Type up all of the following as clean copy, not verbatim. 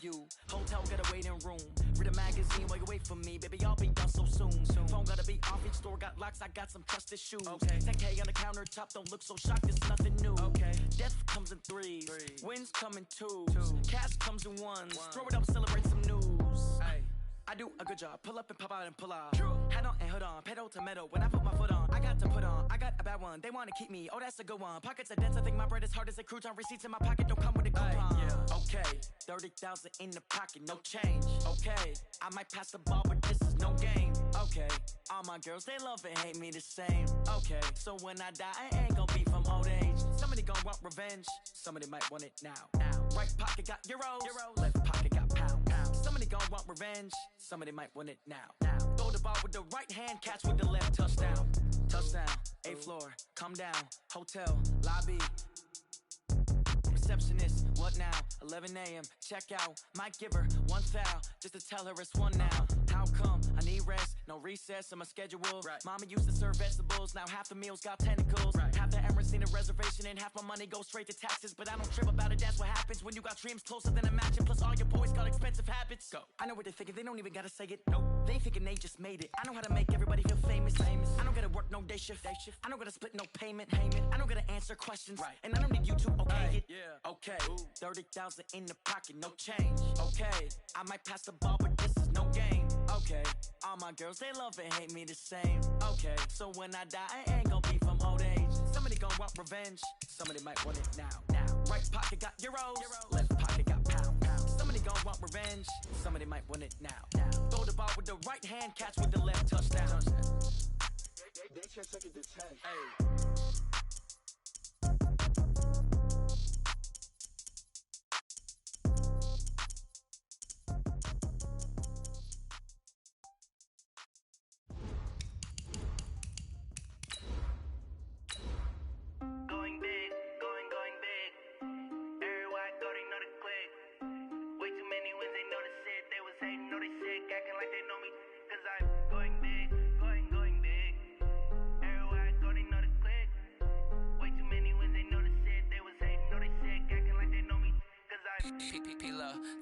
you. Hotel got a waiting room. Read a magazine while you wait for me. Baby, I'll be done so soon. Phone gotta be off, each store got locks. I got some trusted shoes. Okay. 10K on the countertop, don't look so shocked, it's nothing new. Okay. Death comes in threes. Wins come in twos. Cash comes in ones. Throw it up, celebrate some news. Ay. I do a good job, pull up and pop out and pull out. Head on and hood on, pedal to metal. When I put my foot on, I got to put on. I got a bad one, they wanna keep me, oh that's a good one. Pockets are dense, I think my bread is hard as a crouton. Receipts in my pocket don't come with a coupon. Okay, 30,000 in the pocket, no change. Okay, I might pass the ball, but this is no game. Okay, all my girls, they love and hate me the same. Okay, so when I die, I ain't gon' be from old age. Somebody gon' want revenge, somebody might want it now. Right pocket got euros, left pocket got pound. Somebody gon' want revenge, somebody might want it now. Throw the ball with the right hand, catch with the left, touchdown. Touchdown, 8th floor, come down, hotel, lobby. Receptionist, what now? 11 a.m., check out. Might give her one foul, just to tell her it's one now. How come? I need rest, no recess in my schedule. Right. Mama used to serve vegetables, now half the meals got tentacles. Right. Half the Emirates need a reservation and half my money goes straight to taxes. But I don't trip about it, that's what happens when you got dreams closer than a match. And plus all your boys got expensive habits. Go. I know what they're thinking, they don't even gotta say it. Nope. They ain't thinking they just made it. I know how to make everybody feel famous. I don't gotta work no day shift. I don't gotta split no payment. I don't gotta answer questions. Right. And I don't need you to okay it. Yeah. Okay. 30,000 in the pocket, no change. Okay. I might pass the ball, but this is no game. Okay. All my girls, they love and hate me the same. Okay. So when I die, I ain't gon' be from old age. Somebody gon' want revenge. Somebody might want it now. Right pocket got euros. Left pocket got pound. Somebody gon' want revenge. Somebody might want it now. Throw the ball with the right hand, catch with the left, touchdown. They just took it to 10. Hey.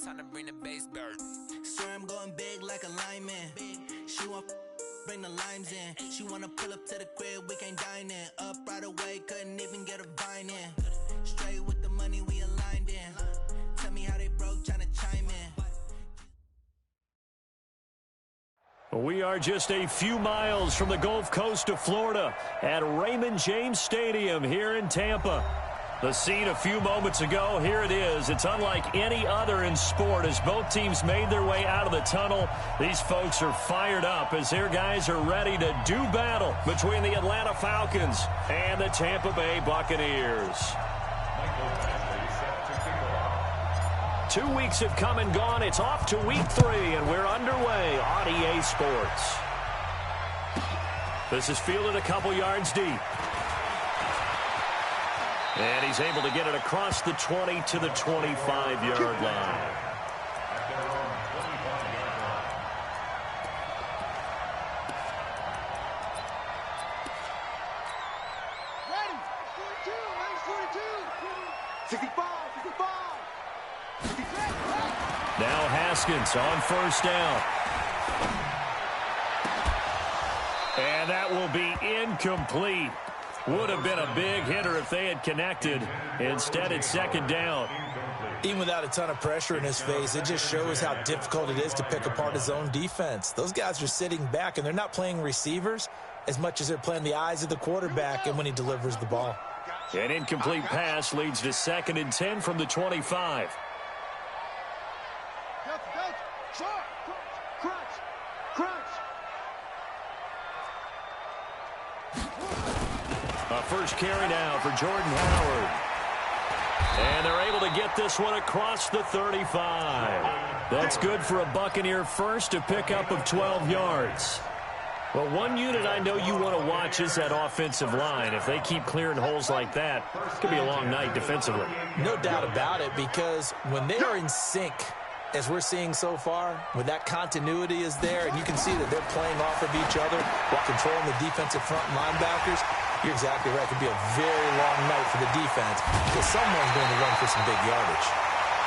Time to bring the bass bird. Swear I'm going big like a lineman. She want bring the limes in. She wanna pull up to the crib, we can't dine in. Up right away, couldn't even get a vine in. Straight with the money we aligned in. Tell me how they broke, tryna chime in. We are just a few miles from the Gulf Coast of Florida at Raymond James Stadium here in Tampa. The scene a few moments ago, here it is. It's unlike any other in sport as both teams made their way out of the tunnel. These folks are fired up as their guys are ready to do battle between the Atlanta Falcons and the Tampa Bay Buccaneers. 2 weeks have come and gone. It's off to week 3, and we're underway on EA Sports. This is fielded a couple yards deep. And he's able to get it across the 20 to the 25-yard line. Ready? 42, 65, 65. Now Haskins on first down. And that will be incomplete. Would have been a big hitter if they had connected. Instead, it's second down. Even without a ton of pressure in his face, it just shows how difficult it is to pick apart his own defense. Those guys are sitting back, and they're not playing receivers as much as they're playing the eyes of the quarterback and when he delivers the ball. An incomplete pass leads to 2nd and 10 from the 25. A first carry now for Jordan Howard. And they're able to get this one across the 35. That's good for a Buccaneer first, to pick up of 12 yards. Well, one unit I know you want to watch is that offensive line. If they keep clearing holes like that, it could be a long night defensively. No doubt about it, because when they are in sync, as we're seeing so far, when that continuity is there, and you can see that they're playing off of each other while controlling the defensive front linebackers, you're exactly right. It could be a very long night for the defense because someone's going to run for some big yardage.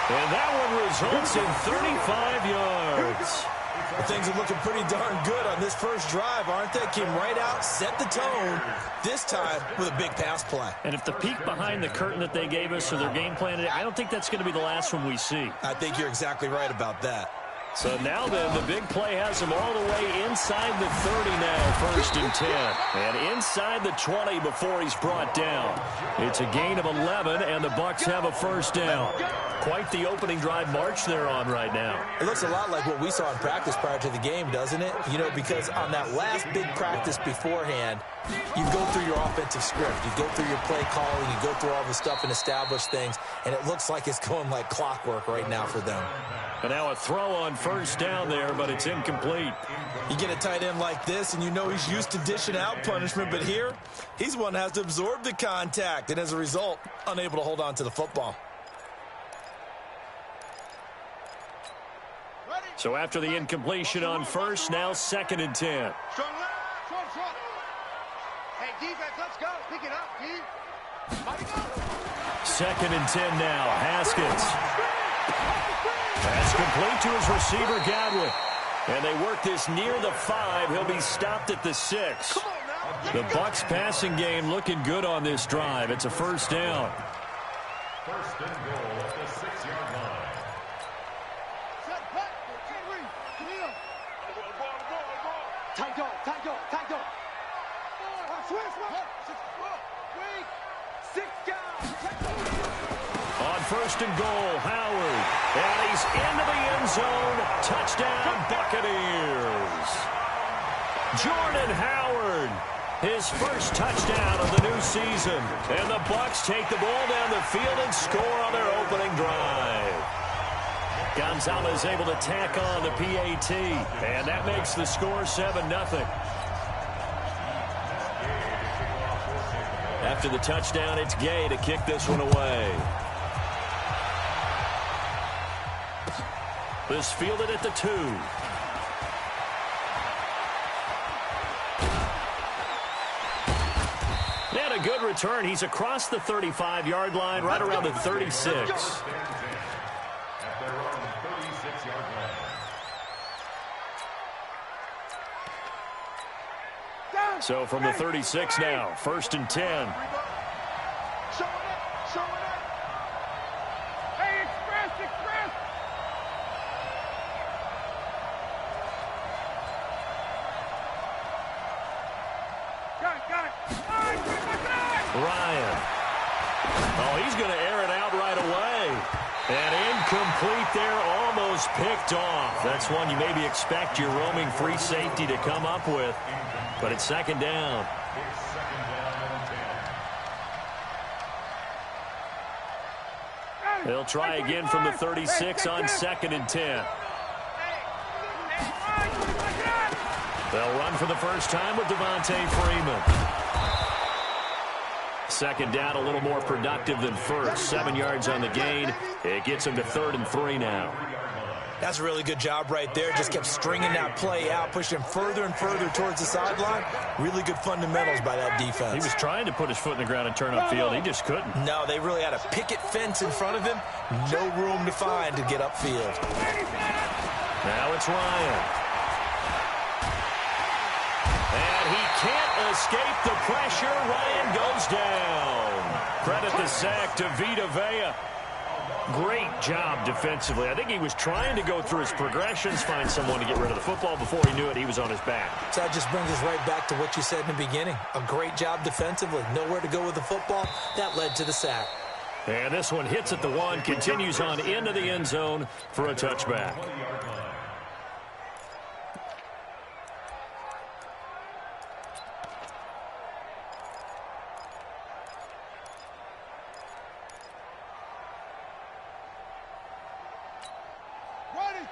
And that one results in 35 yards. Well, things are looking pretty darn good on this first drive, aren't they? Came right out, set the tone, this time with a big pass play. And if the peek behind the curtain that they gave us or their game plan today, I don't think that's going to be the last one we see. I think you're exactly right about that. So now then, the big play has him all the way inside the 30 now, 1st and 10. And inside the 20 before he's brought down. It's a gain of 11, and the Bucs have a first down. Quite the opening drive march they're on right now. It looks a lot like what we saw in practice prior to the game, doesn't it? You know, because on that last big practice beforehand, you go through your offensive script. You go through your play calling. You go through all the stuff and establish things. And it looks like it's going like clockwork right now for them. And now a throw on first down there, but it's incomplete. You get a tight end like this, and you know he's used to dishing out punishment. But here, he's one that has to absorb the contact. And as a result, unable to hold on to the football. So after the incompletion on first, now 2nd and 10. Strong left, strong. Hey, defense, let's go. Pick it up, D. 2nd and 10 now. Haskins. That's complete to his receiver, Godwin. And they work this near the 5. He'll be stopped at the 6. The Bucs passing game looking good on this drive. It's a first down. First and goal at the 6-yard line. Tight dog. On first and goal, Howard. And he's into the end zone. Touchdown, Buccaneers. Jordan Howard, his first touchdown of the new season. And the Bucs take the ball down the field and score on their opening drive. Gonzalez able to tack on the PAT. And that makes the score 7-0. After the touchdown, it's Gay to kick this one away. This fielded at the 2. And a good return. He's across the 35-yard line, right around the 36. So from the 36 now, 1st and 10. Show it up. Hey, express. Got it. Ryan. Oh, he's going to air it out right away. And incomplete there, almost picked off. That's one you maybe expect your roaming free safety to come up with. But it's 2nd down. They'll try again from the 36 on 2nd and 10. They'll run for the first time with Devontae Freeman. 2nd down, a little more productive than first. 7 yards on the gain. It gets him to 3rd and 3 now. That's a really good job right there. Just kept stringing that play out, pushing him further and further towards the sideline. Really good fundamentals by that defense. He was trying to put his foot in the ground and turn upfield. He just couldn't. No, they really had a picket fence in front of him. No room to find to get upfield. Now it's Ryan. And he can't escape the pressure. Ryan goes down. Credit the sack to Vita Vea. Great job defensively. I think he was trying to go through his progressions, find someone to get rid of the football. Before he knew it, he was on his back. So that just brings us right back to what you said in the beginning. A great job defensively. Nowhere to go with the football. That led to the sack. And this one hits at the 1, continues on into the end zone for a touchback.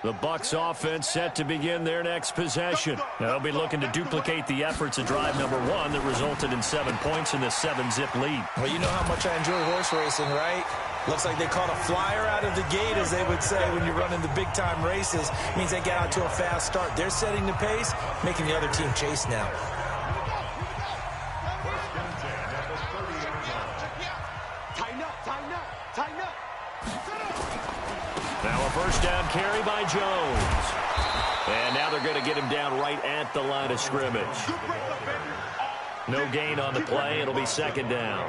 The Bucs offense set to begin their next possession. They'll be looking to duplicate the efforts of drive number 1 that resulted in 7 points in the 7-zip lead. Well, you know how much I enjoy horse racing, right? Looks like they caught a flyer out of the gate, as they would say when you're running the big-time races. Means they get out to a fast start. They're setting the pace, making the other team chase now. Tighten up. down carry by Jones. And now they're going to get him down right at the line of scrimmage. No gain on the play. It'll be second down.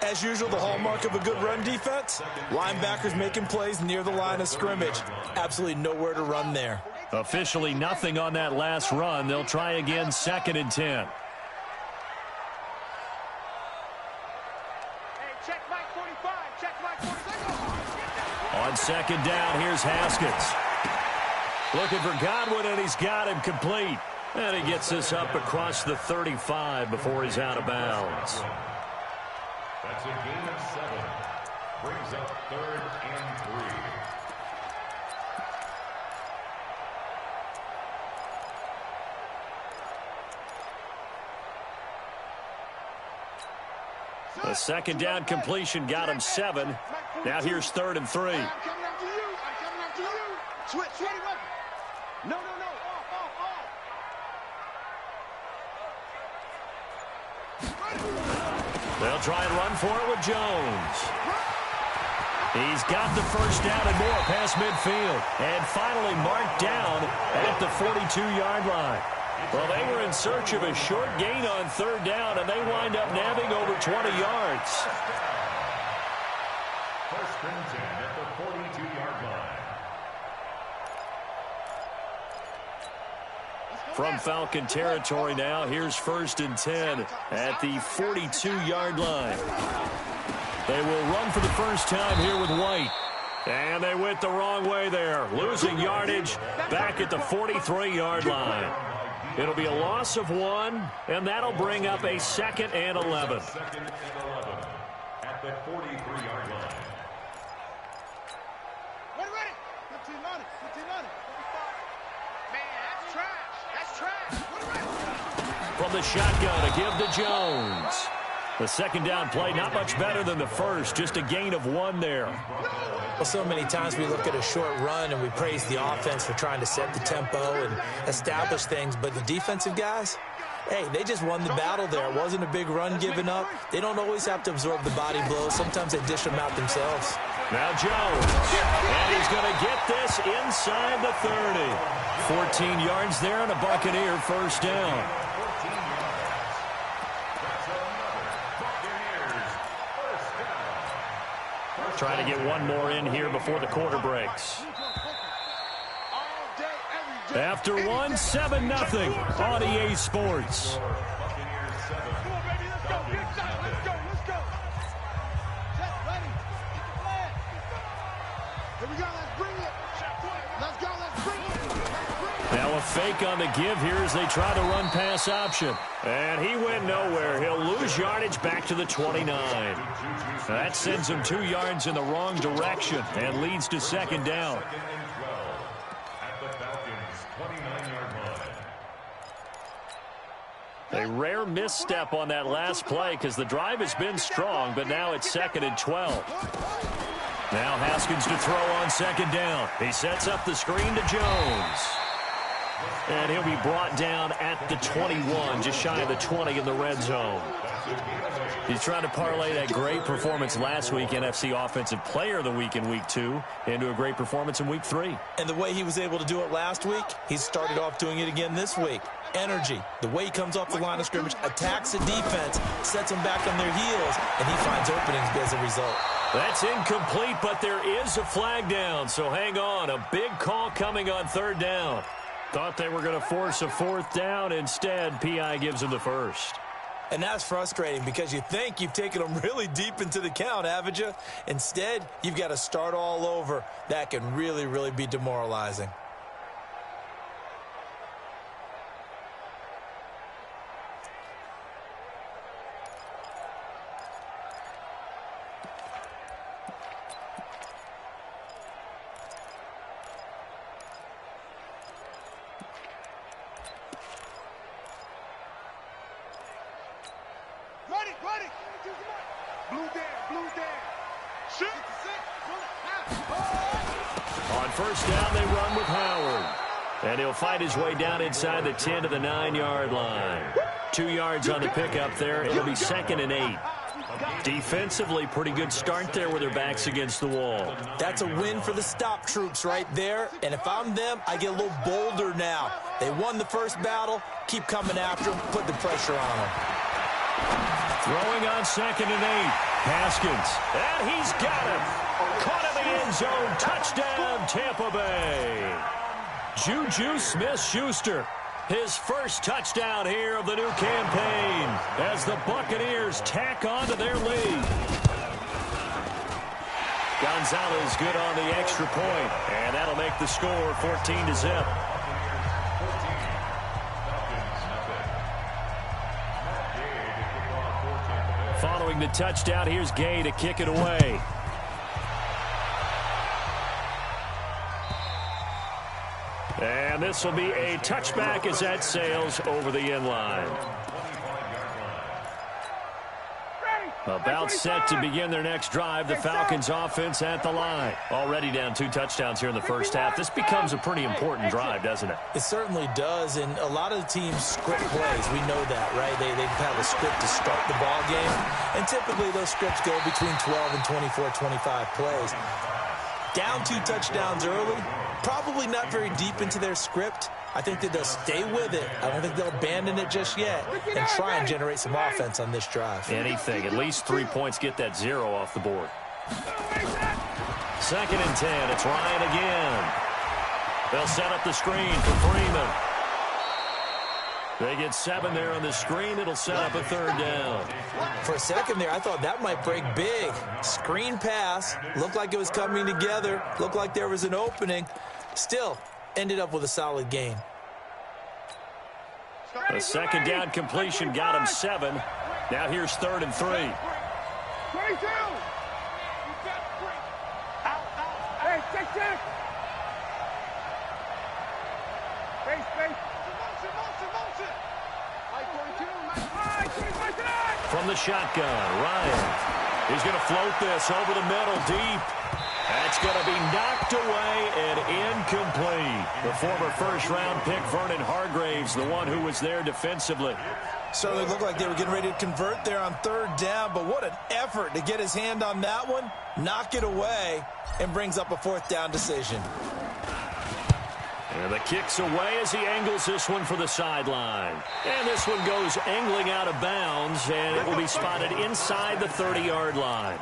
As usual, the hallmark of a good run defense, linebackers making plays near the line of scrimmage. Absolutely nowhere to run there. Officially nothing on that last run. They'll try again, 2nd and 10. On 2nd down, here's Haskins. Looking for Godwin, and he's got him complete. And he gets this up across the 35 before he's out of bounds. That's a gain of 7. Brings up 3rd and 3. A 2nd down completion got him 7. Now here's 3rd and 3. I'm coming after you. I'm coming after you. Switch weapon. No. Off. They'll try and run for it with Jones. He's got the first down and more past midfield. And finally marked down at the 42-yard line. Well, they were in search of a short gain on 3rd down, and they wind up nabbing over 20 yards. 1st and 10 at the 42-yard line. From Falcon territory now, here's 1st and 10 at the 42-yard line. They will run for the first time here with White. And they went the wrong way there, losing yardage back at the 43-yard line. It'll be a loss of 1, and that'll bring up a 2nd and 11. 2nd and 11 at the 43-yard line. Ready. 15 on it. Man, that's trash. From the shotgun, a give to Jones. The 2nd down play, not much better than the first, just a gain of 1 there. Well, so many times we look at a short run and we praise the offense for trying to set the tempo and establish things, but the defensive guys, hey, they just won the battle there. It wasn't a big run given up. They don't always have to absorb the body blows. Sometimes they dish them out themselves. Now Jones, and he's going to get this inside the 30. 14 yards there and a Buccaneer first down. Trying to get one more in here before the quarter breaks. After 1, 7-0 on EA Sports. Now a fake on the give here as they try the run-pass option. And he went nowhere. He'll lose yardage back to the 29. That sends him 2 yards in the wrong direction and leads to 2nd down. 2nd and 12 at the Falcons' 29-yard line. A rare misstep on that last play because the drive has been strong, but now it's 2nd and 12. Now Haskins to throw on 2nd down. He sets up the screen to Jones. And he'll be brought down at the 21, just shy of the 20 in the red zone. He's trying to parlay that great performance last week, NFC Offensive Player of the Week in Week 2, into a great performance in Week 3. And the way he was able to do it last week, he started off doing it again this week. Energy, the way he comes off the line of scrimmage, attacks the defense, sets them back on their heels, and he finds openings as a result. That's incomplete, but there is a flag down, so hang on. A big call coming on 3rd down. Thought they were going to force a 4th down. Instead, P.I. gives him the first. And that's frustrating because you think you've taken them really deep into the count, haven't you? Instead, you've got to start all over. That can really, really be demoralizing. Ready. Blue down. Shoot. On 1st down, they run with Howard. And he'll fight his way down inside the 10 to the 9-yard line. 2 yards on the pickup there. It'll be 2nd and 8. Defensively, pretty good start there with their backs against the wall. That's a win for the stop troops right there. And if I'm them, I get a little bolder now. They won the first battle. Keep coming after them. Put the pressure on them. Throwing on 2nd and 8. Haskins. And he's got it. Caught in the end zone. Touchdown, Tampa Bay. Juju Smith-Schuster. His first touchdown here of the new campaign as the Buccaneers tack on to their lead. Gonzalez good on the extra point, and that'll make the score 14-0. Following the touchdown, here's Gay to kick it away. And this will be a touchback as that sails over the end line. About set to begin their next drive. The Falcons offense at the line. Already down 2 touchdowns here in the first half. This becomes a pretty important drive, doesn't it? It certainly does, and a lot of the teams script plays. We know that, right? They have a script to start the ball game, and typically those scripts go between 12 and 24, 25 plays. Down 2 touchdowns early, probably not very deep into their script. I think that they'll stay with it. I don't think they'll abandon it just yet and try and generate some offense on this drive. Anything. At least 3 points, get that 0 off the board. 2nd and 10. It's Ryan again. They'll set up the screen for Freeman. They get 7 there on the screen. It'll set up a 3rd down. For a second there, I thought that might break big. Screen pass. Looked like it was coming together. Looked like there was an opening. Still, ended up with a solid gain. A 2nd down completion got him 7. Now here's 3rd and 3. 22. Hey, check. Space. From the shotgun, Ryan. He's going to float this over the middle deep. That's going to be knocked away and incomplete. The former first-round pick, Vernon Hargraves, the one who was there defensively. Certainly looked like they were getting ready to convert there on 3rd down, but what an effort to get his hand on that one, knock it away, and brings up a 4th down decision. And the kick's away as he angles this one for the sideline. And this one goes angling out of bounds, and it will be spotted inside the 30-yard line.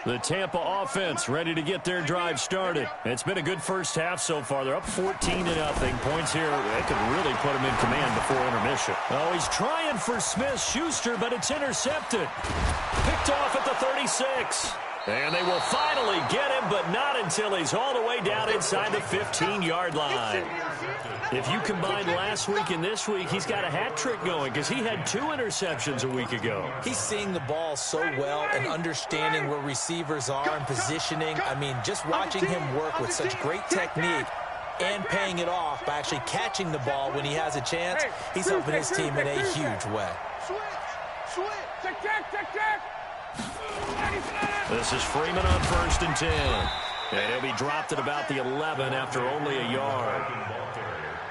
The Tampa offense ready to get their drive started. It's been a good first half so far. They're up 14-0. Points here, they could really put them in command before intermission. Oh, he's trying for Smith-Schuster, but it's intercepted. Picked off at the 36. And they will finally get him, but not until he's all the way down inside the 15-yard line. If you combine last week and this week, he's got a hat trick going because he had 2 interceptions a week ago. He's seeing the ball so well and understanding where receivers are and positioning. I mean, just watching him work with such great technique and paying it off by actually catching the ball when he has a chance, he's helping his team in a huge way. Check. This is Freeman on 1st and 10. And he'll be dropped at about the 11 after only a yard.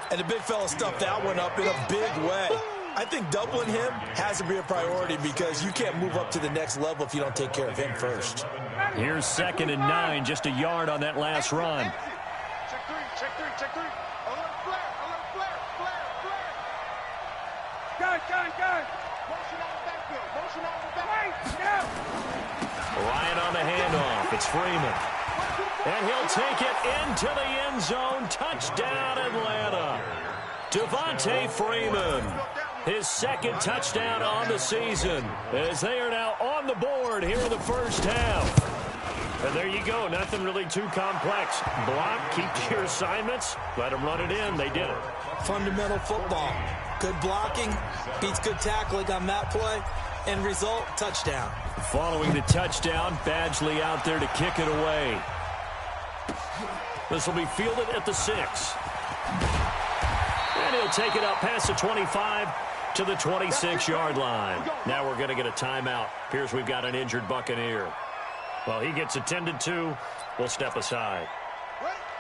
And the big fella stuffed that one up in a big way. I think doubling him has to be a priority because you can't move up to the next level if you don't take care of him first. Here's 2nd and 9, just a yard on that last run. Check three. Alert flare. Gun. Motion out the backfield. Ryan on the handoff. It's Freeman. And he'll take it into the end zone. Touchdown, Atlanta. Devontae Freeman. His 2nd touchdown on the season as they are now on the board here in the first half. And there you go. Nothing really too complex. Block, keep to your assignments, let them run it in. They did it. Fundamental football. Good blocking beats good tackling on that play. End result, touchdown. Following the touchdown, Badgley out there to kick it away. This will be fielded at the 6. And he'll take it up past the 25 to the 26-yard line. Now we're going to get a timeout. Appears we've got an injured Buccaneer. Well, he gets attended to. We'll step aside.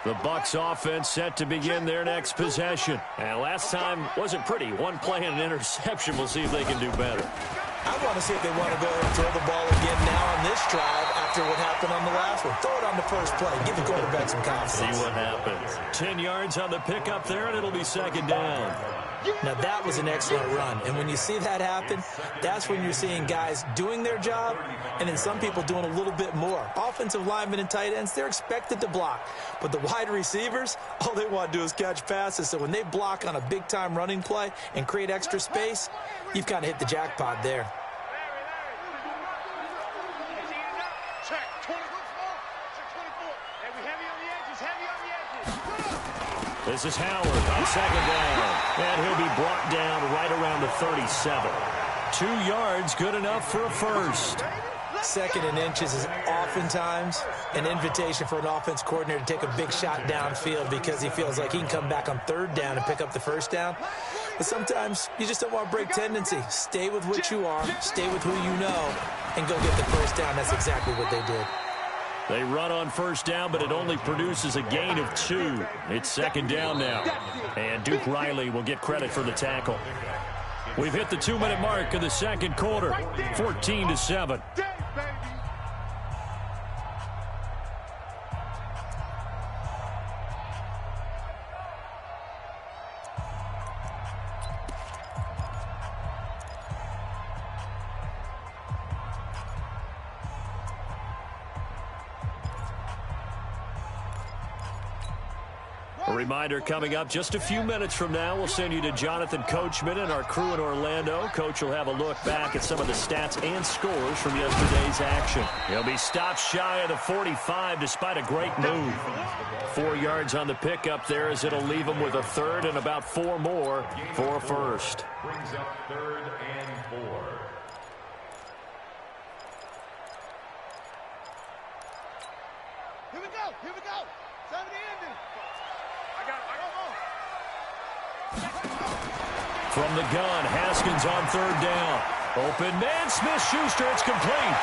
The Bucs offense set to begin their next possession. And last time wasn't pretty. One play and an interception. We'll see if they can do better. I want to see if they want to go ahead and throw the ball again now on this drive after what happened on the last one. Throw it on the first play. Give the quarterback some confidence. See what happens. 10 yards on the pickup there, and it'll be second down. Now, that was an excellent run. And when you see that happen, that's when you're seeing guys doing their job and then some people doing a little bit more. Offensive linemen and tight ends, they're expected to block. But the wide receivers, all they want to do is catch passes. So when they block on a big-time running play and create extra space, you've kind of hit the jackpot there. Check. 20 looks more. Check 24. And we heavy on the edges. Heavy on the edges. This is Howard on second down. And he'll be brought down right around the 37. 2 yards, good enough for a first. Second and inches is oftentimes an invitation for an offense coordinator to take a big shot downfield because he feels like he can come back on third down and pick up the first down. But sometimes you just don't want to break tendency. Stay with what you are, stay with who you know, and go get the first down. That's exactly what they did. They run on first down, but it only produces a gain of 2. It's second down now. And Duke Riley will get credit for the tackle. We've hit the 2-minute mark in the second quarter, 14-7. A reminder coming up just a few minutes from now, we'll send you to Jonathan Coachman and our crew in Orlando. Coach will have a look back at some of the stats and scores from yesterday's action. He'll be stopped shy of the 45 despite a great move. 4 yards on the pickup there as it'll leave him with a third and about 4 more for a first. Brings up 3rd and 4. Here we go. Here we go. 70 ending. I got From the gun, Haskins on third down. Open man, Smith-Schuster, it's complete.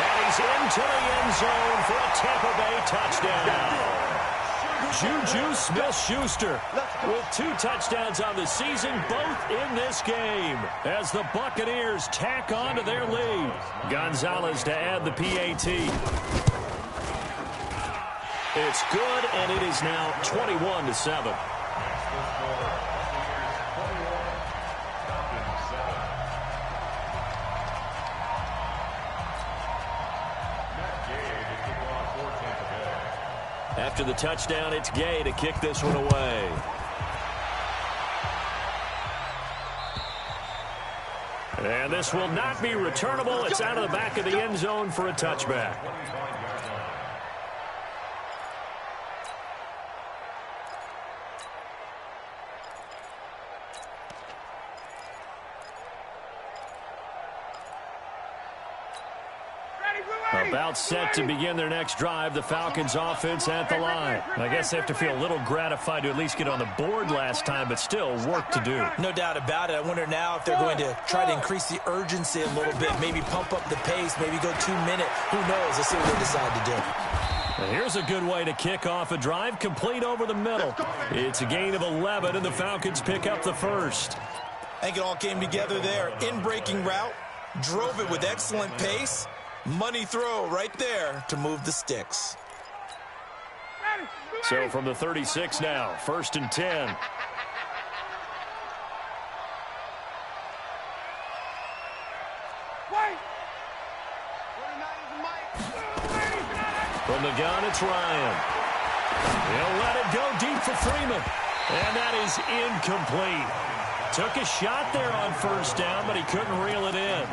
And he's into the end zone for a Tampa Bay touchdown. Juju Smith-Schuster with 2 touchdowns on the season, both in this game, as the Buccaneers tack on to their lead. Gonzalez to add the PAT. It's good, and it is now 21-7. After the touchdown, it's Gay to kick this one away. And this will not be returnable. It's out of the back of the end zone for a touchback. About set to begin their next drive, the Falcons offense at the line. I guess they have to feel a little gratified to at least get on the board last time, but still work to do. No doubt about it. I wonder now if they're going to try to increase the urgency a little bit, maybe pump up the pace, maybe go 2-minute. Who knows? Let's see what they decide to do. Well, here's a good way to kick off a drive, complete over the middle. It's a gain of 11, and the Falcons pick up the first. I think it all came together there. In-breaking route, drove it with excellent pace. Money throw right there to move the sticks. So from the 36 now, 1st and 10. From the gun, it's Ryan. He'll let it go deep for Freeman. And that is incomplete. Took a shot there on first down, but he couldn't reel it in.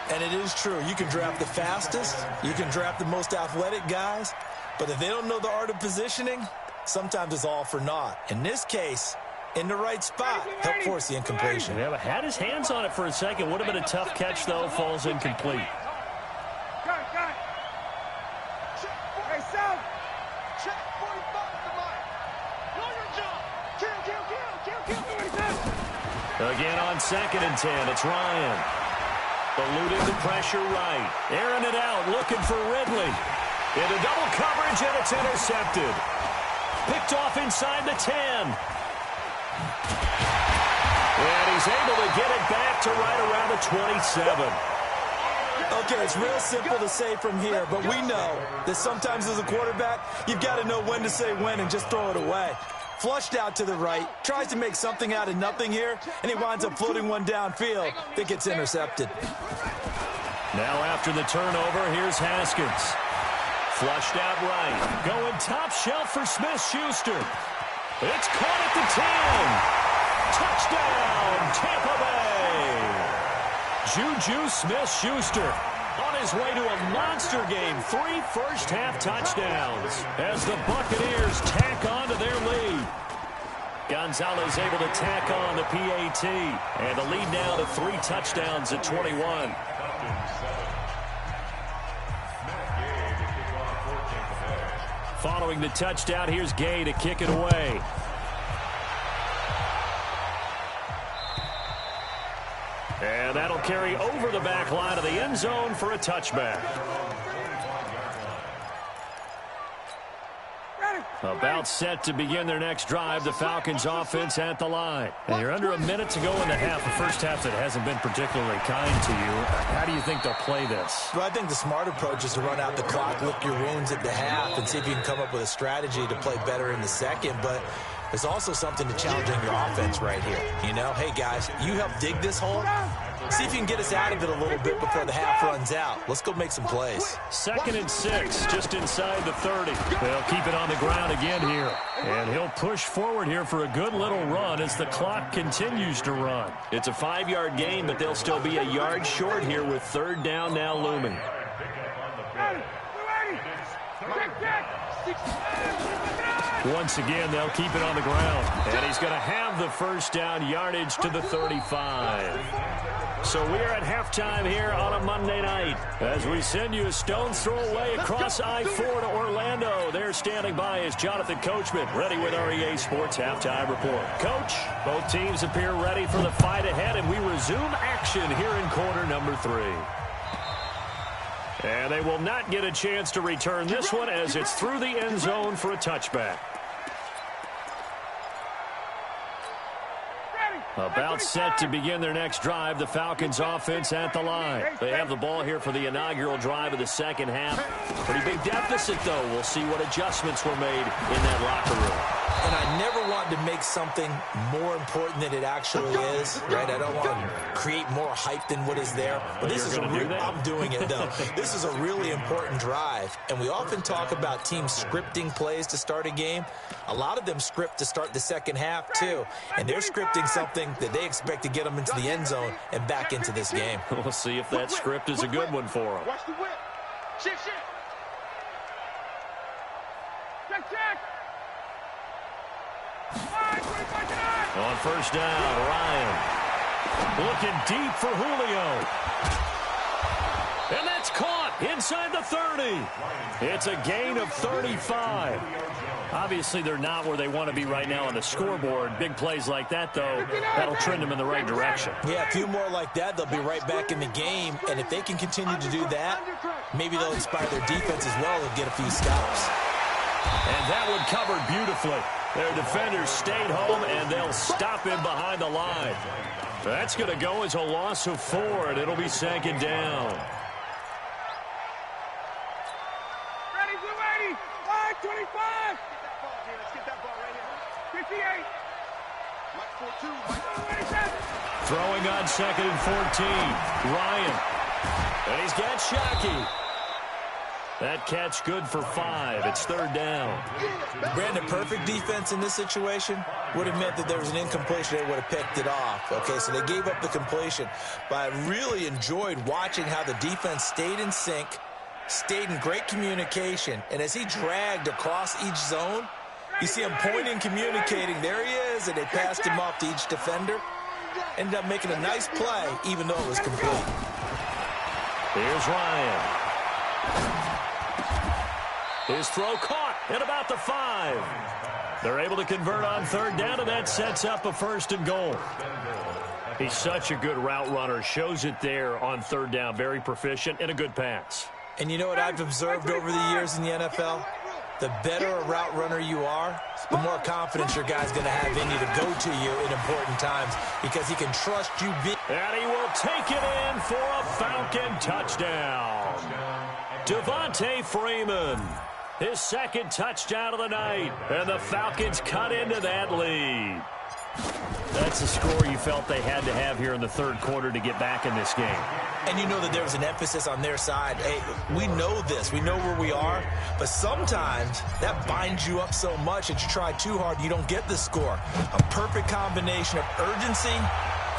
And it is true. You can draft the fastest. You can draft the most athletic guys. But if they don't know the art of positioning, sometimes it's all for naught. In this case, in the right spot, help force the incompletion. Yeah, but had his hands on it for a second. Would have been a tough catch, though. Falls incomplete. Got it. Hey, South. Check 45 at the line. Know your job. Kill. Again on 2nd and 10. It's Ryan. Eluding the pressure right. Airing it out, looking for Ridley. Into double coverage, and it's intercepted. Picked off inside the 10. And he's able to get it back to right around the 27. Okay, it's real simple to say from here, but we know that sometimes as a quarterback, you've got to know when to say when and just throw it away. Flushed out to the right, tries to make something out of nothing here, and he winds up floating one downfield that gets intercepted. Now after the turnover, here's Haskins. Flushed out right. Going top shelf for Smith-Schuster. It's caught at the 10. Touchdown, Tampa Bay. Juju Smith-Schuster on his way to a monster game. 3 first-half touchdowns as the Buccaneers tack on to their lead. Gonzalez able to tack on the PAT. And the lead now to 3 touchdowns at 21. Following the touchdown, here's Gay to kick it away. And that'll carry over the back line of the end zone for a touchback. About set to begin their next drive, the Falcons offense at the line. And you're under a minute to go in the half, a first half that hasn't been particularly kind to you. How do you think they'll play this? Well, I think the smart approach is to run out the clock, lick your wounds at the half, and see if you can come up with a strategy to play better in the second. But there's also something to challenging your offense right here. You know, hey, guys, you help dig this hole. See if you can get us out of it a little bit before the half runs out. Let's go make some plays. 2nd and 6, just inside the 30. They'll keep it on the ground again here. And he'll push forward here for a good little run as the clock continues to run. It's a 5-yard gain, but they'll still be a yard short here with 3rd down now looming. Once again, they'll keep it on the ground. And he's going to have the first down yardage to the 35. So we are at halftime here on a Monday night as we send you a stone's throw away across I-4 to Orlando. There standing by is Jonathan Coachman, ready with our EA Sports Halftime Report. Coach, both teams appear ready for the fight ahead, and we resume action here in quarter number 3. And they will not get a chance to return this one as it's through the end zone for a touchback. About set to begin their next drive, the Falcons offense at the line. They have the ball here for the inaugural drive of the second half. Pretty big deficit, though. We'll see what adjustments were made in that locker room. And I never want to make something more important than it actually is, right? I don't want to create more hype than what is there. But this is I'm doing it, though. This is a really important drive. And we often talk about teams scripting plays to start a game. A lot of them script to start the second half, too. And they're scripting something that they expect to get them into the end zone and back into this game. We'll see if that script is a good one for them. Watch the whip. Check. On first down, Ryan. Looking deep for Julio. And that's caught inside the 30. It's a gain of 35. Obviously, they're not where they want to be right now on the scoreboard. Big plays like that, though, that'll trend them in the right direction. Yeah, a few more like that, they'll be right back in the game. And if they can continue to do that, maybe they'll inspire their defense as well and get a few stops. And that one covered beautifully. Their defenders stayed home, and they'll stop him behind the line. That's going to go as a loss of 4, and it'll be 2nd down. Ready, blue 80, 525. Let's get that ball right here. 58. Mike 42. Throwing on 2nd and 14. Ryan. And he's got Shockey. That catch good for 5. It's 3rd down. Brandon, perfect defense in this situation would have meant that there was an incompletion. They would have picked it off. Okay, so they gave up the completion. But I really enjoyed watching how the defense stayed in sync, stayed in great communication, and as he dragged across each zone, You see him pointing, communicating. There he is, and they passed him off to each defender. Ended up making a nice play, even though it was complete. Here's Ryan. His throw caught at about the 5. They're able to convert on third down, and that sets up a 1st and goal. He's such a good route runner. Shows it there on third down. Very proficient and a good pass. And you know what I've observed over the years in the NFL? The better a route runner you are, the more confidence your guy's going to have in you to go to you in important times because he can trust you. And he will take it in for a Falcon touchdown. Devontae Freeman, his 2nd touchdown of the night, and the Falcons cut into that lead. That's the score you felt they had to have here in the 3rd quarter to get back in this game. And you know that there was an emphasis on their side. Hey, we know this. We know where we are. But sometimes that binds you up so much that you try too hard, you don't get the score. A perfect combination of urgency,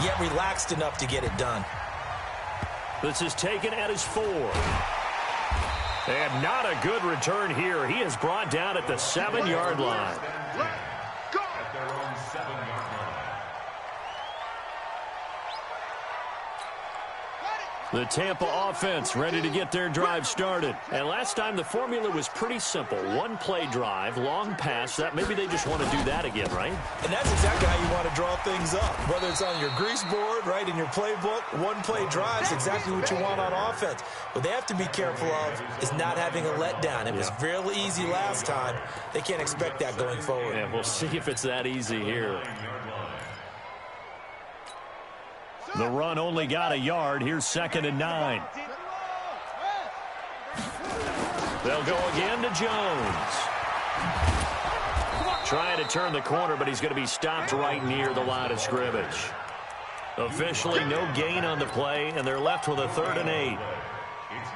yet relaxed enough to get it done. This is taken at his 4. And not a good return here. He is brought down at the 7-yard line. The Tampa offense ready to get their drive started. And last time the formula was pretty simple. 1-play drive, long pass. That maybe they just want to do that again, right? And that's exactly how you want to draw things up. Whether it's on your grease board, right, in your playbook, 1-play drives, exactly what you want on offense. What they have to be careful of is not having a letdown. It was real easy last time. They can't expect that going forward. Yeah, we'll see if it's that easy here. The run only got a yard. Here's 2nd and 9. They'll go again to Jones. Trying to turn the corner, but he's going to be stopped right near the line of scrimmage. Officially, no gain on the play, and they're left with a 3rd and 8.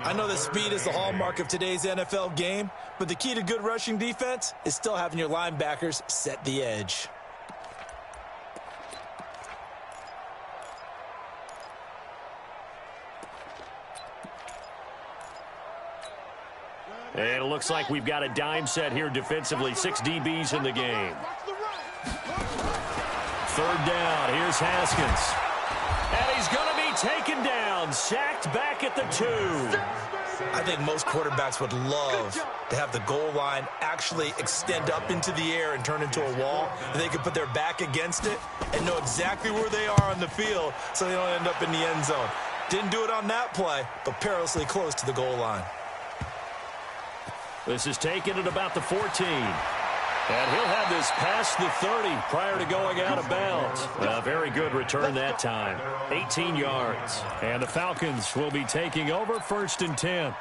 I know that speed is the hallmark of today's NFL game, but the key to good rushing defense is still having your linebackers set the edge. And it looks like we've got a dime set here defensively. 6 DBs in the game. 3rd down. Here's Haskins. And he's going to be taken down. Sacked back at the 2. I think most quarterbacks would love to have the goal line actually extend up into the air and turn into a wall. They could put their back against it and know exactly where they are on the field so they don't end up in the end zone. Didn't do it on that play, but perilously close to the goal line. This is taken at about the 14. And he'll have this past the 30 prior to going out of bounds. A very good return that time. 18 yards. And the Falcons will be taking over 1st and 10.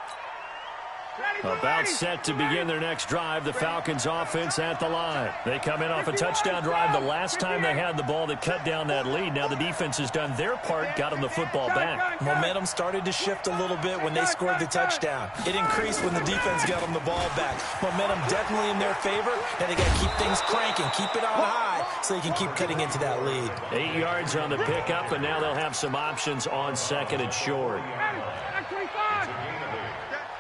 About set to begin their next drive, the Falcons offense at the line. They come in off a touchdown drive the last time they had the ball that cut down that lead. Now the defense has done their part, got them the football back. Momentum started to shift a little bit when they scored the touchdown. It increased when the defense got them the ball back. Momentum definitely in their favor. Now they got to keep things cranking, keep it on high so they can keep cutting into that lead. 8 yards on the pickup, and now they'll have some options on 2nd and short.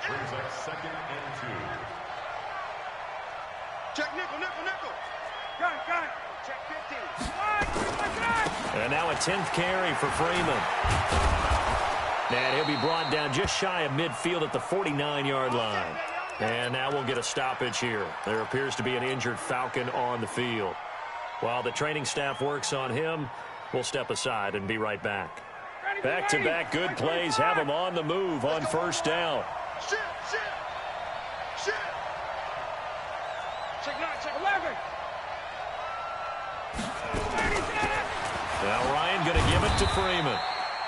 Brings up 2nd and 2. Check nickel, nickel, nickel. Got it. Check 15. And now a 10th carry for Freeman. And he'll be brought down just shy of midfield at the 49-yard line. And now we'll get a stoppage here. There appears to be an injured Falcon on the field. While the training staff works on him, we'll step aside and be right back. Back-to-back good plays have him on the move on 1st down. Shit. Check 9, check 11. Now Ryan going to give it to Freeman.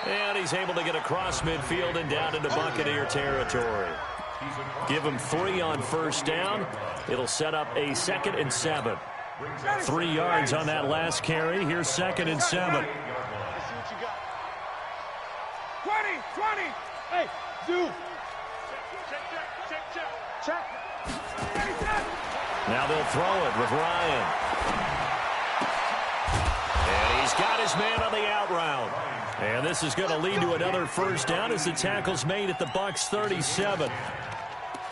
And he's able to get across midfield and down into Buccaneer territory. Give him 3 on 1st down. It'll set up a 2nd and 7. 3 yards on that last carry. Here's 2nd and 7. Let's see what you got. 20. Hey, do. Check. Now they'll throw it with Ryan. And he's got his man on the out route. And this is going to lead to another 1st down as the tackle's made at the Bucs 37.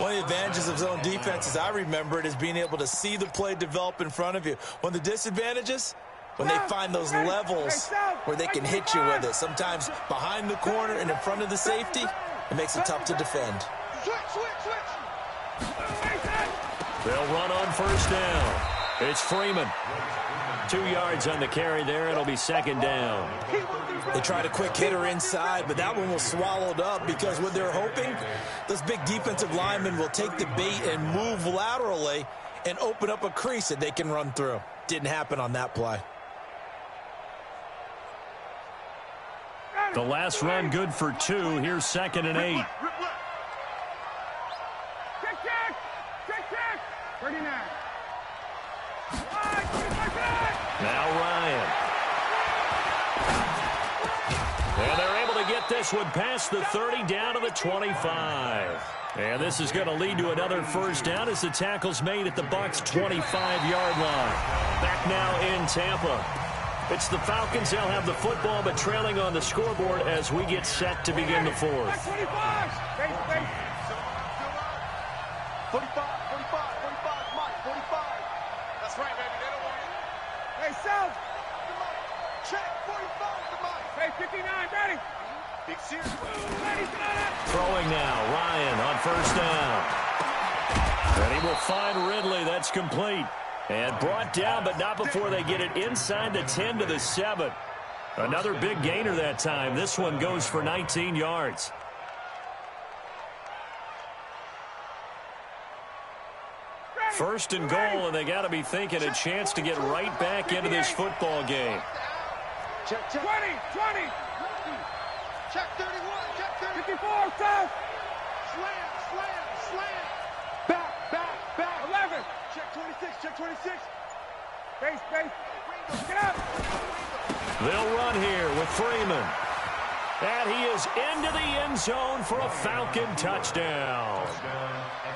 One of the advantages of zone defense, as I remember it, is being able to see the play develop in front of you. One of the disadvantages, when they find those levels where they can hit you with it. Sometimes behind the corner and in front of the safety, it makes it tough to defend. They'll run on first down. It's Freeman. 2 yards on the carry there. It'll be second down. They tried a quick hitter inside, but that one was swallowed up because what they're hoping, those big defensive linemen will take the bait and move laterally and open up a crease that they can run through. Didn't happen on that play. The last run good for 2. Here's 2nd and 8. Check. 39. Now Ryan. And they're able to get this one past the 30 down to the 25. And this is going to lead to another first down as the tackle's made at the Bucs' 25-yard line. Back now in Tampa. It's the Falcons. They'll have the football, but trailing on the scoreboard as we get set to begin the fourth. 45. Mike, 45. That's right, baby. They don't want it. Hey, South. Check, 45 to Mike. Hey, 59, ready. Big series. Throwing now, Ryan on first down. And he will find Ridley. That's complete. And brought down, but not before they get it inside the 10 to the 7. Another big gainer that time. This one goes for 19 yards. First and goal, and they got to be thinking a chance to get right back into this football game. Check 20. Check 31. Check 54. South. Slam. Back. 11. Check 26. Base. Get up. They'll run here with Freeman. And he is into the end zone for a Falcon touchdown.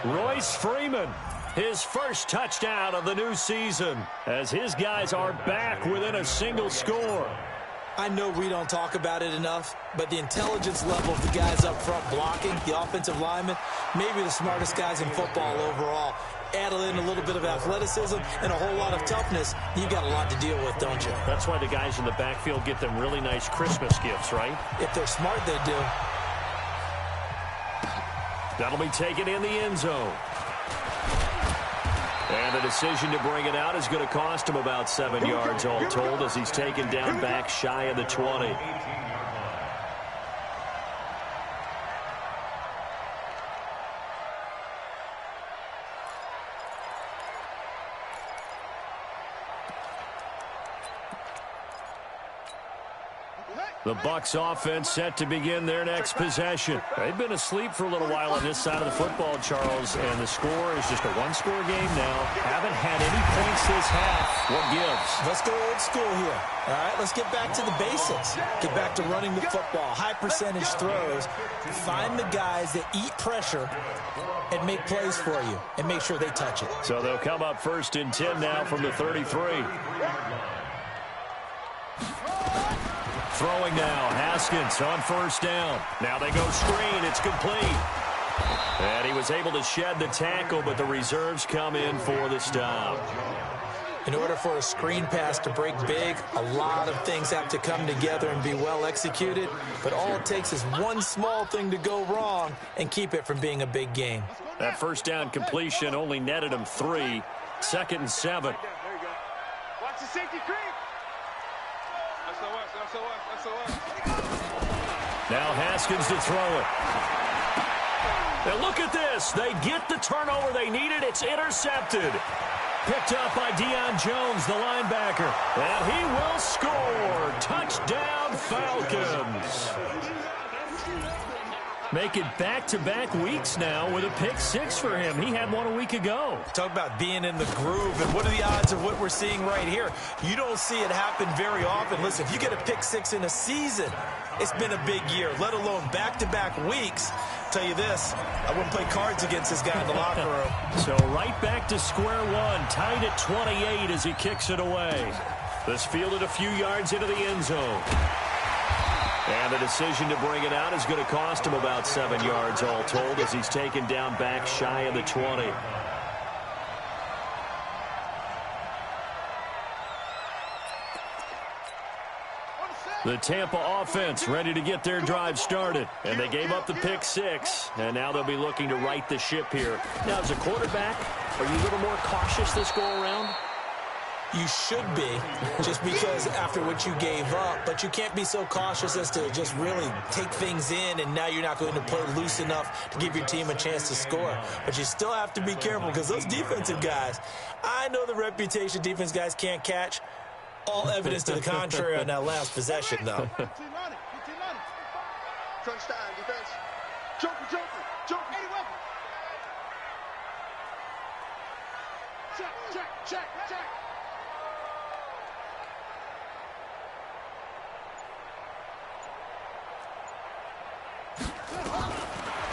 Royce Freeman, his first touchdown of the new season, as his guys are back within a single score. I know we don't talk about it enough, but the intelligence level of the guys up front blocking, the offensive linemen, maybe the smartest guys in football overall. Add in a little bit of athleticism and a whole lot of toughness, you got a lot to deal with, don't you? That's why the guys in the backfield get them really nice Christmas gifts, right? If they're smart, they do. That'll be taken in the end zone. And the decision to bring it out is going to cost him about 7 yards all told as he's taken down back shy of the 20. The Bucs offense set to begin their next possession. They've been asleep for a little while on this side of the football, Charles, and the score is just a one-score game now. Haven't had any points this half. What gives? Let's go old school here. All right, let's get back to the basics. Get back to running the football, high percentage throws. Find the guys that eat pressure and make plays for you and make sure they touch it. So they'll come up 1st and 10 now from the 33. Throwing now, Haskins on first down. Now they go screen, it's complete. And he was able to shed the tackle, but the reserves come in for the stop. In order for a screen pass to break big, a lot of things have to come together and be well executed, but all it takes is one small thing to go wrong and keep it from being a big game. That first down completion only netted him 3. 2nd and 7. There you go. Watch the safety creep. SOS. Now Haskins to throw it. Now look at this. They get the turnover they needed. It's intercepted. Picked up by Deion Jones, the linebacker. And he will score. Touchdown, Falcons. Make it back-to-back weeks now with a pick 6 for him. He had one a week ago. Talk about being in the groove, and what are the odds of what we're seeing right here? You don't see it happen very often. Listen, if you get a pick 6 in a season, it's been a big year, let alone back-to-back weeks. Tell you this, I wouldn't play cards against this guy in the locker room. So right back to square one, tied at 28 as he kicks it away. This fielded a few yards into the end zone. And the decision to bring it out is going to cost him about 7 yards all told as he's taken down back shy of the 20. The Tampa offense ready to get their drive started. And they gave up the pick 6. And now they'll be looking to right the ship here. Now, as a quarterback, are you a little more cautious this go-around? You should be, just because after what you gave up. But you can't be so cautious as to just really take things in, and now you're not going to play loose enough to give your team a chance to score. But you still have to be careful because those defensive guys, I know the reputation defense guys can't catch. All evidence to the contrary on that last possession, though. Crunch time, defense. Joker. 80 weapon. Check.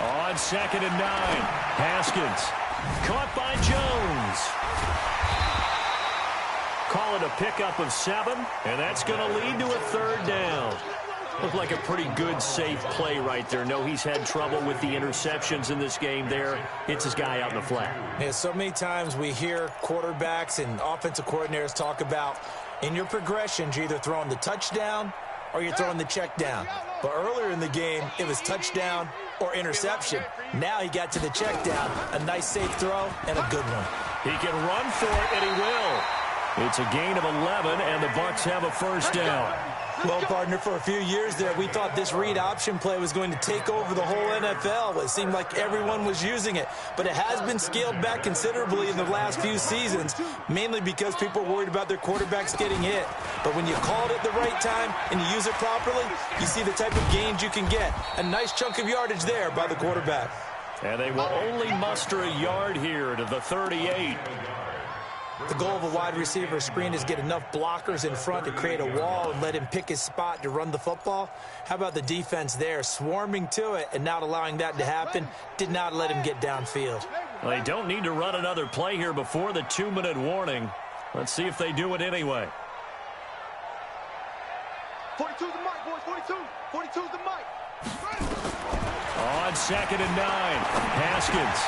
On 2nd and 9, Haskins caught by Jones. Call it a pickup of 7, and that's going to lead to a 3rd down. Looked like a pretty good, safe play right there. No, he's had trouble with the interceptions in this game there. Hits his guy out in the flat. Yeah, so many times we hear quarterbacks and offensive coordinators talk about in your progressions, you're either throwing the touchdown or you're throwing the check down. But earlier in the game, it was touchdown or interception. Now he got to the check down. A nice, safe throw and a good one. He can run for it, and he will. It's a gain of 11, and the Bucs have a 1st down. Well, partner, for a few years there, we thought this read option play was going to take over the whole NFL. It seemed like everyone was using it, but it has been scaled back considerably in the last few seasons, mainly because people are worried about their quarterbacks getting hit. But when you call it at the right time and you use it properly, you see the type of gains you can get. A nice chunk of yardage there by the quarterback. And they will only muster a yard here to the 38. The goal of a wide receiver screen is get enough blockers in front to create a wall and let him pick his spot to run the football. How about the defense there, swarming to it and not allowing that to happen? Did not let him get downfield. Well, they don't need to run another play here before the 2-minute warning. Let's see if they do it anyway. 42's the mic, boys. 42's the mic. On 2nd and 9, Haskins.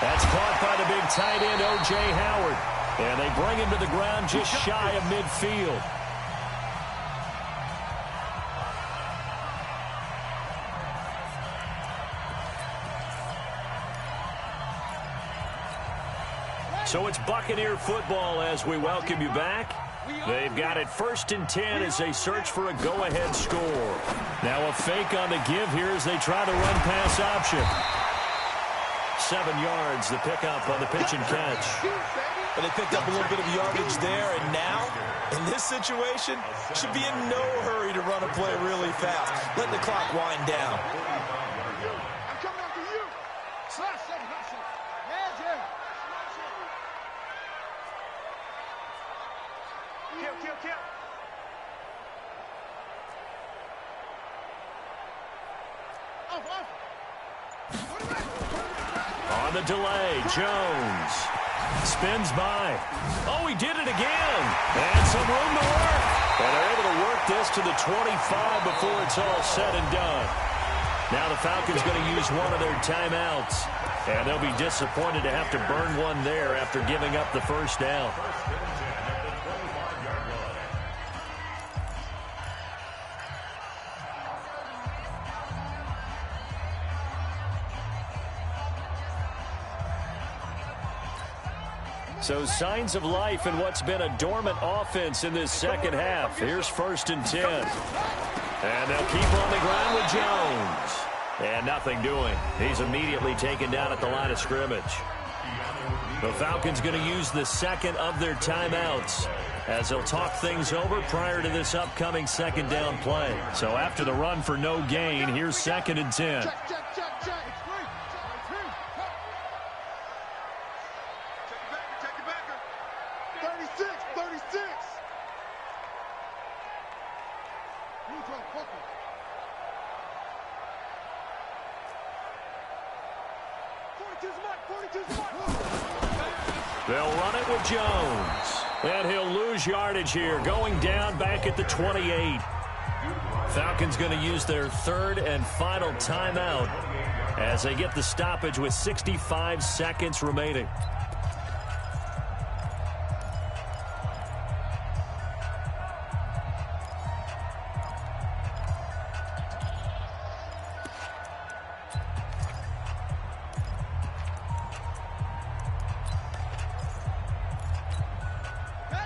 That's caught by the big tight end, O.J. Howard. And they bring him to the ground just shy of midfield. So it's Buccaneer football as we welcome you back. They've got it 1st and 10 as they search for a go-ahead score. Now a fake on the give here as they try the run-pass option. 7 yards, the pickup on the pitch and catch. But they picked up a little bit of yardage there, and now, in this situation, should be in no hurry to run a play really fast. Let the clock wind down. I'm coming after you. Slash that. Magic. Kill. On the delay, Jones spins by. Oh, he did it again. And some room to work. And they're able to work this to the 25 before it's all said and done. Now the Falcons going to use one of their timeouts. And they'll be disappointed to have to burn one there after giving up the 1st down. So signs of life in what's been a dormant offense in this 2nd half. Here's 1st and 10. And they'll keep on the ground with Jones. And nothing doing. He's immediately taken down at the line of scrimmage. The Falcons going to use the 2nd of their timeouts as they'll talk things over prior to this upcoming 2nd down play. So after the run for no gain, here's 2nd and 10. Check. 36. They'll run it with Jones. And he'll lose yardage here, going down back at the 28. Falcons going to use their third and final timeout as they get the stoppage with 65 seconds remaining.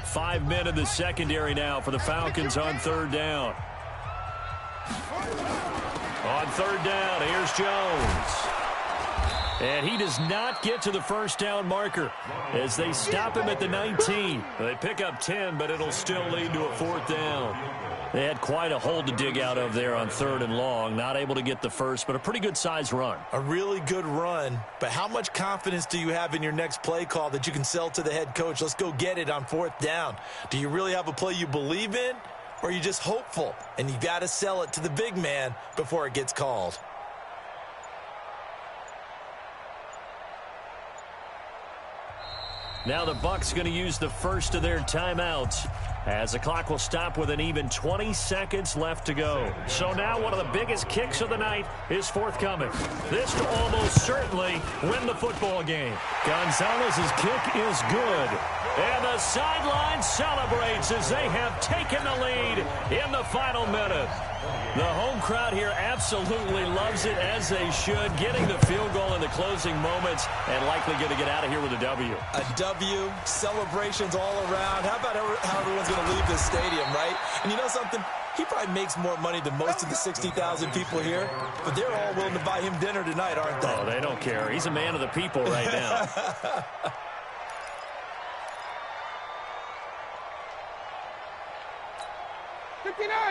Five men in the secondary now for the Falcons on third down. On third down, here's Jones. And he does not get to the first down marker as they stop him at the 19. They pick up 10, but it'll still lead to a fourth down. They had quite a hole to dig out of there on third and long. Not able to get the first, but a pretty good-sized run. A really good run, but how much confidence do you have in your next play call that you can sell to the head coach? Let's go get it on fourth down. Do you really have a play you believe in, or are you just hopeful? And you got to sell it to the big man before it gets called. Now the Bucs going to use the first of their timeouts as the clock will stop with an even 20 seconds left to go. So now one of the biggest kicks of the night is forthcoming. This to almost certainly win the football game. Gonzalez's kick is good. And the sideline celebrates as they have taken the lead in the final minute. The home crowd here absolutely loves it, as they should, getting the field goal in the closing moments and likely going to get out of here with a W. A W, celebrations all around. How about how everyone's going to leave this stadium, right? And you know something? He probably makes more money than most of the 60,000 people here, but they're all willing to buy him dinner tonight, aren't they? Oh, they don't care. He's a man of the people right now.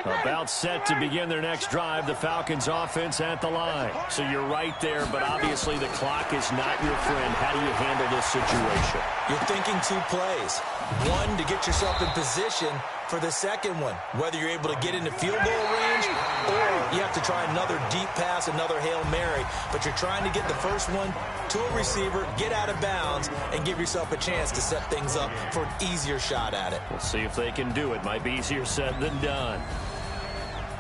About set to begin their next drive, the Falcons offense at the line. So you're right there, but obviously the clock is not your friend. How do you handle this situation? You're thinking two plays. One, to get yourself in position for the second one, whether you're able to get into field goal range or you have to try another deep pass, another Hail Mary. But you're trying to get the first one to a receiver, get out of bounds, and give yourself a chance to set things up for an easier shot at it. We'll see if they can do it. Might be easier said than done.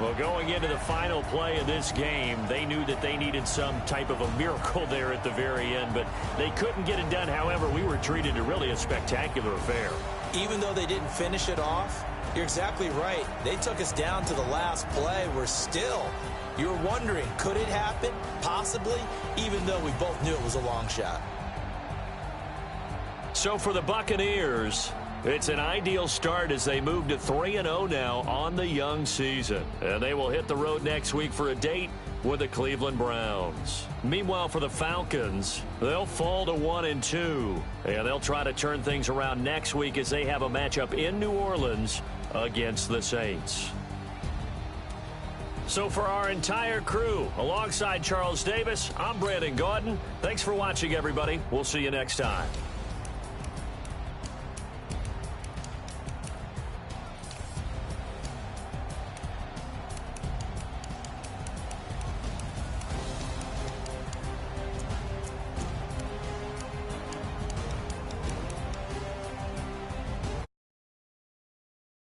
Well, going into the final play of this game, they knew that they needed some type of a miracle there at the very end, but they couldn't get it done. However, we were treated to really a spectacular affair. Even though they didn't finish it off, you're exactly right. They took us down to the last play. We're still, you're wondering, could it happen? Possibly, even though we both knew it was a long shot. So for the Buccaneers, it's an ideal start as they move to 3-0 now on the young season. And they will hit the road next week for a date with the Cleveland Browns. Meanwhile, for the Falcons, they'll fall to 1-2. And they'll try to turn things around next week as they have a matchup in New Orleans against the Saints. So for our entire crew, alongside Charles Davis, I'm Brandon Gaudin. Thanks for watching, everybody. We'll see you next time.